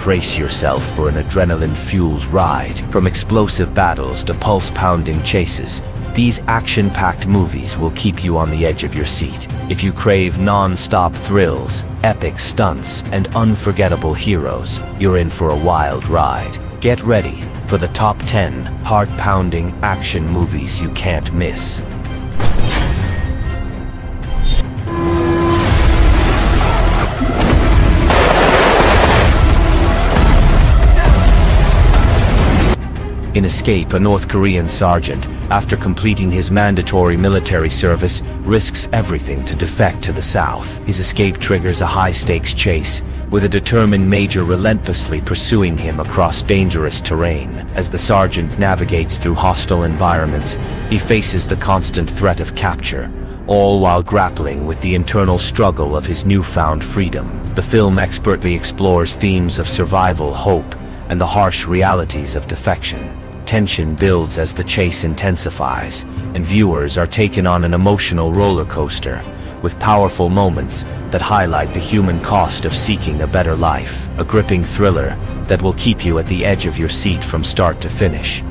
brace yourself for an adrenaline-fueled ride. From explosive battles to pulse-pounding chases, these action-packed movies will keep you on the edge of your seat. If you crave non-stop thrills, epic stunts, and unforgettable heroes, you're in for a wild ride. Get ready for the top 10 heart-pounding action movies you can't miss. In Escape, a North Korean sergeant, after completing his mandatory military service, risks everything to defect to the South. His escape triggers a high-stakes chase, with a determined major relentlessly pursuing him across dangerous terrain. As the sergeant navigates through hostile environments, he faces the constant threat of capture, all while grappling with the internal struggle of his newfound freedom. The film expertly explores themes of survival, hope, and the harsh realities of defection. Tension builds as the chase intensifies, and viewers are taken on an emotional roller coaster, with powerful moments that highlight the human cost of seeking a better life. A gripping thriller that will keep you at the edge of your seat from start to finish.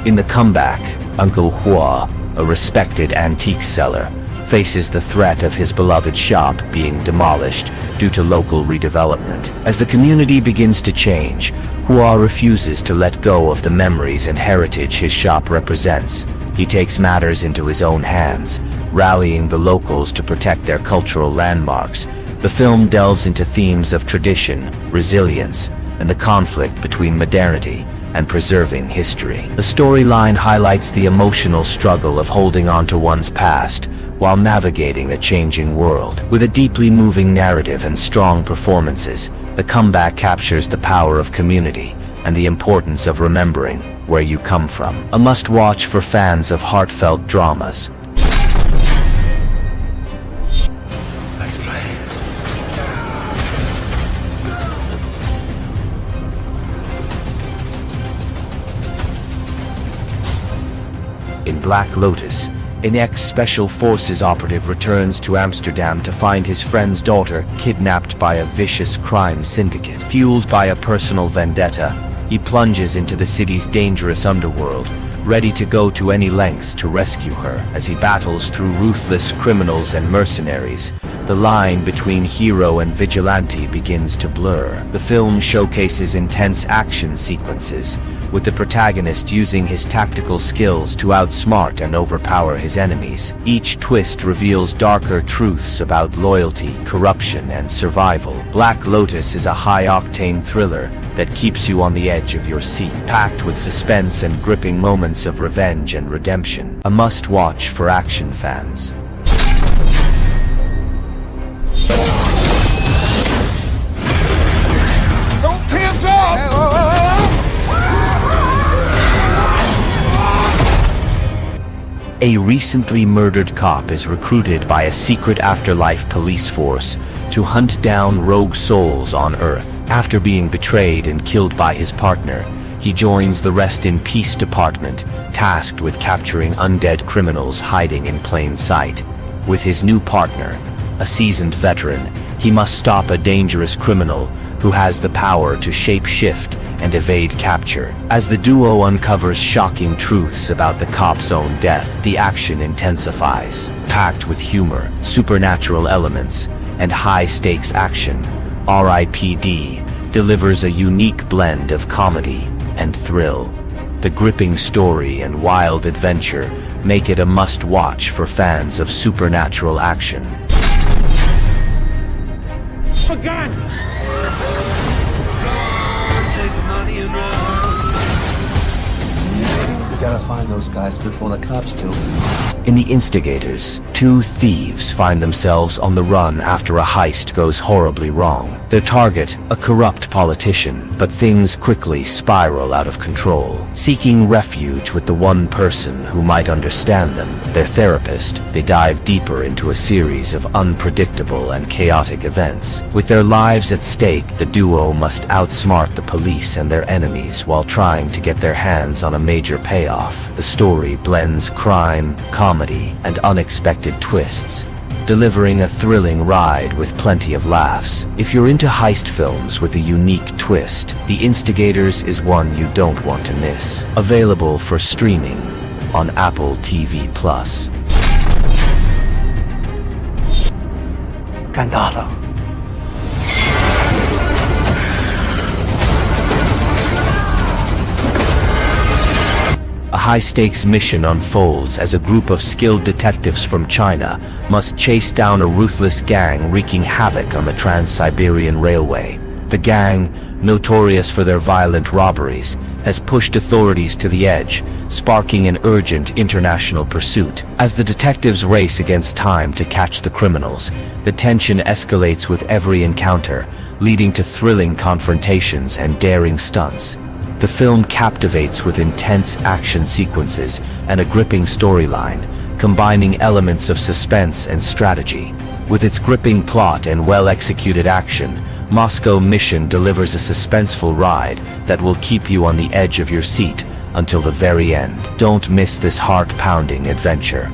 In The Comeback, Uncle Hua, a respected antique seller, faces the threat of his beloved shop being demolished due to local redevelopment. As the community begins to change, Hua refuses to let go of the memories and heritage his shop represents. He takes matters into his own hands, rallying the locals to protect their cultural landmarks. The film delves into themes of tradition, resilience, and the conflict between modernity and preserving history. The storyline highlights the emotional struggle of holding on to one's past while navigating a changing world. With a deeply moving narrative and strong performances, The Comeback captures the power of community and the importance of remembering where you come from. A must-watch for fans of heartfelt dramas. In Black Lotus, an ex-Special Forces operative returns to Amsterdam to find his friend's daughter kidnapped by a vicious crime syndicate. Fueled by a personal vendetta, he plunges into the city's dangerous underworld, ready to go to any lengths to rescue her. As he battles through ruthless criminals and mercenaries, the line between hero and vigilante begins to blur. The film showcases intense action sequences, with the protagonist using his tactical skills to outsmart and overpower his enemies. Each twist reveals darker truths about loyalty, corruption, and survival. Black Lotus is a high-octane thriller that keeps you on the edge of your seat, packed with suspense and gripping moments of revenge and redemption. A must-watch for action fans. Hands up! A recently murdered cop is recruited by a secret afterlife police force to hunt down rogue souls on Earth. After being betrayed and killed by his partner, he joins the Rest in Peace department, tasked with capturing undead criminals hiding in plain sight. With his new partner, a seasoned veteran, he must stop a dangerous criminal who has the power to shape-shift and evade capture. As the duo uncovers shocking truths about the cop's own death, the action intensifies. Packed with humor, supernatural elements, and high-stakes action, R.I.P.D. delivers a unique blend of comedy and thrill. The gripping story and wild adventure make it a must-watch for fans of supernatural action. Again! We gotta find those guys before the cops do. In the Instigators, two thieves find themselves on the run after a heist goes horribly wrong. Their target, a corrupt politician, but things quickly spiral out of control. Seeking refuge with the one person who might understand them, their therapist, they dive deeper into a series of unpredictable and chaotic events. With their lives at stake, the duo must outsmart the police and their enemies while trying to get their hands on a major payoff. The story blends crime, comedy, and unexpected twists, delivering a thrilling ride with plenty of laughs. If you're into heist films with a unique twist, The Instigators is one you don't want to miss. Available for streaming on Apple TV+. 干大了。 A high-stakes mission unfolds as a group of skilled detectives from China must chase down a ruthless gang wreaking havoc on the Trans-Siberian Railway. The gang, notorious for their violent robberies, has pushed authorities to the edge, sparking an urgent international pursuit. As the detectives race against time to catch the criminals, the tension escalates with every encounter, leading to thrilling confrontations and daring stunts. The film captivates with intense action sequences and a gripping storyline, combining elements of suspense and strategy. With its gripping plot and well-executed action, Moscow Mission delivers a suspenseful ride that will keep you on the edge of your seat until the very end. Don't miss this heart-pounding adventure.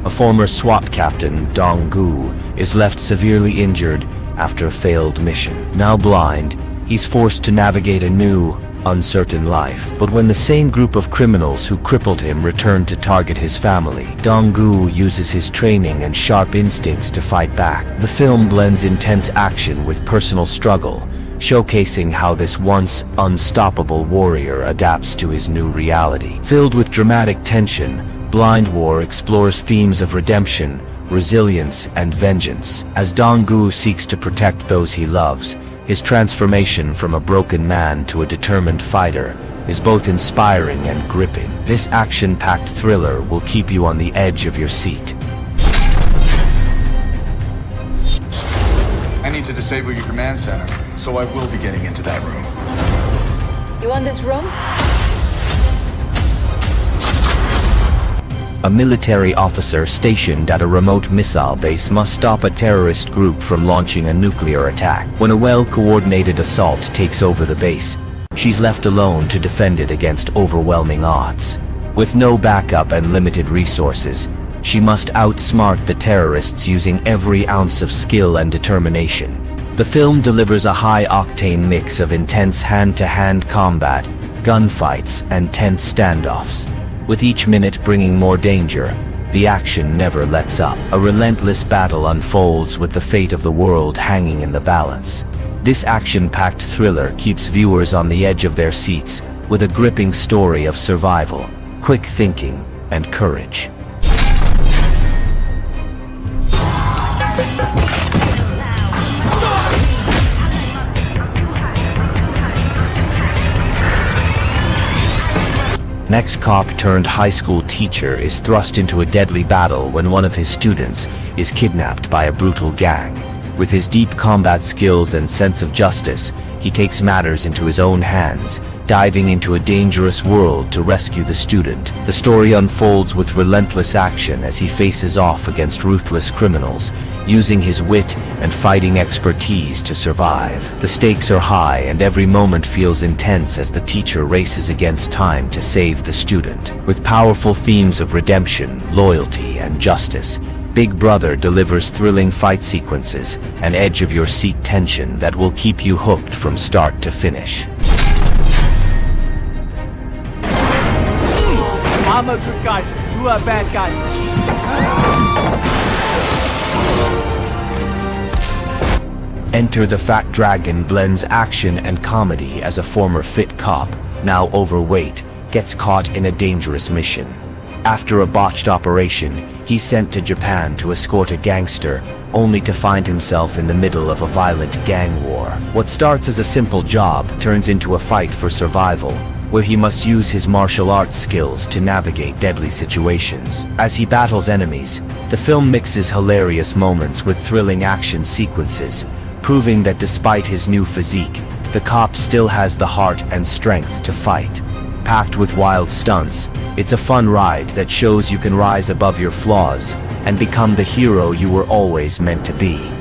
A former SWAT captain, Dong Gu, is left severely injured after a failed mission. Now blind, he's forced to navigate a new, uncertain life. But when the same group of criminals who crippled him return to target his family, Dong Gu uses his training and sharp instincts to fight back. The film blends intense action with personal struggle, showcasing how this once unstoppable warrior adapts to his new reality. Filled with dramatic tension, Blind War explores themes of redemption, resilience, and vengeance. As Dong Gu seeks to protect those he loves, his transformation from a broken man to a determined fighter is both inspiring and gripping. This action-packed thriller will keep you on the edge of your seat. I need to disable your command center, so I will be getting into that room. You want this room? A military officer stationed at a remote missile base must stop a terrorist group from launching a nuclear attack. When a well-coordinated assault takes over the base, she's left alone to defend it against overwhelming odds. With no backup and limited resources, she must outsmart the terrorists using every ounce of skill and determination. The film delivers a high-octane mix of intense hand-to-hand combat, gunfights, and tense standoffs. With each minute bringing more danger, the action never lets up. A relentless battle unfolds with the fate of the world hanging in the balance. This action-packed thriller keeps viewers on the edge of their seats with a gripping story of survival, quick thinking, and courage. Ex-cop turned high school teacher is thrust into a deadly battle when one of his students is kidnapped by a brutal gang. With his deep combat skills and sense of justice, he takes matters into his own hands, diving into a dangerous world to rescue the student. The story unfolds with relentless action as he faces off against ruthless criminals, using his wit and fighting expertise to survive. The stakes are high and every moment feels intense as the teacher races against time to save the student. With powerful themes of redemption, loyalty, and justice, Big Brother delivers thrilling fight sequences and edge-of-your-seat tension that will keep you hooked from start to finish. I'm a good guy, you are a bad guy. Enter the Fat Dragon blends action and comedy as a former fit cop, now overweight, gets caught in a dangerous mission. After a botched operation, he's sent to Japan to escort a gangster, only to find himself in the middle of a violent gang war. What starts as a simple job turns into a fight for survival, where he must use his martial arts skills to navigate deadly situations. As he battles enemies, the film mixes hilarious moments with thrilling action sequences, proving that despite his new physique, the cop still has the heart and strength to fight. Packed with wild stunts, it's a fun ride that shows you can rise above your flaws and become the hero you were always meant to be.